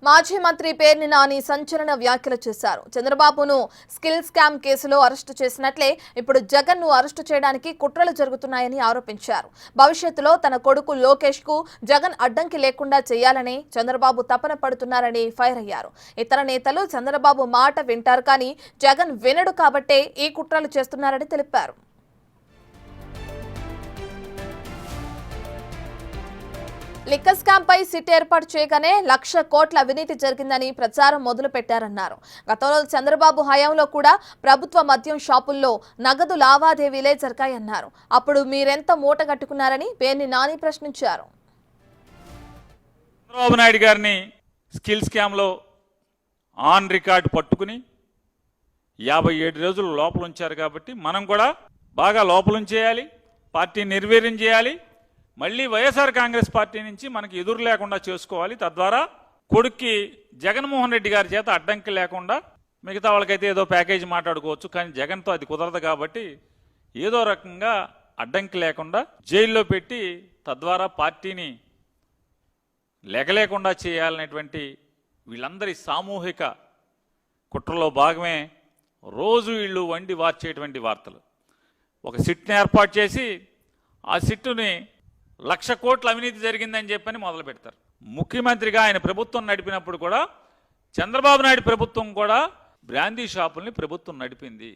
మాజీ మంత్రి పేర్ని నాని సంచలన వ్యాఖ్యలు చేశారు. చంద్రబాబును స్కిల్ స్కామ్ కేసులో అరెస్టు చేసినట్లే ఇప్పుడు జగన్ ను అరెస్టు చేయడానికి కుట్రలు జరుగుతున్నాయని ఆరోపించారు. భవిష్యత్తులో తన కొడుకు లోకేష్ కు జగన్ అడ్డంకి లేకుండా చేయాలని చంద్రబాబు తపన పడుతున్నారని ఫైర్ అయ్యారు. ఇతర నేతలు చంద్రబాబు మాట వింటారు కానీ జగన్ వినడు కాబట్టే ఈ కుట్రలు చేస్తున్నారని తెలిపారు. లిక్కర్ స్కామ్ పై సిట్ ఏర్పాటు చేయగానే 1,00,000 కోట్ల అవినీతి జరిగిందని ప్రచారం మొదలు పెట్టారన్నారు. గతంలో చంద్రబాబు హయాంలో కూడా ప్రభుత్వ మద్యం షాపుల్లో నగదు లావాదేవీలే జరిగాయన్నారు. అప్పుడు మీరెంత మూట కట్టుకున్నారని పేర్ని నాని ప్రశ్నించారు. చంద్రబాబు నాయుడు గారిని స్కిల్ స్కామ్లో ఆన్ రికార్డు పట్టుకుని 57 రోజులు లోపల ఉంచారు కాబట్టి మనం కూడా బాగా లోపలుంచేయాలి, పార్టీ నిర్వీర్యం చేయాలి, మళ్ళీ వైఎస్ఆర్ కాంగ్రెస్ పార్టీ నుంచి మనకి ఎదురు లేకుండా చేసుకోవాలి. తద్వారా కొడుక్కి జగన్మోహన్ రెడ్డి గారి చేత అడ్డంకి లేకుండా, మిగతా వాళ్ళకైతే ఏదో ప్యాకేజీ మాట్లాడుకోవచ్చు కానీ జగన్తో అది కుదరదు కాబట్టి ఏదో రకంగా అడ్డంకి లేకుండా జైల్లో పెట్టి తద్వారా పార్టీని లెగలేకుండా చేయాలనేటువంటి వీళ్ళందరి సామూహిక కుట్రలో భాగమే రోజు వీళ్ళు వండి వార్చేటువంటి వార్తలు. ఒక సిట్ని ఏర్పాటు చేసి ఆ సిట్టుని 1,00,000 కోట్ల అవినీతి జరిగిందని చెప్పని మొదలు పెడతారు. ముఖ్యమంత్రిగా ఆయన ప్రభుత్వం నడిపినప్పుడు కూడా చంద్రబాబు నాయుడు ప్రభుత్వం కూడా బ్రాందీ షాపుల్ని ప్రభుత్వం నడిపింది.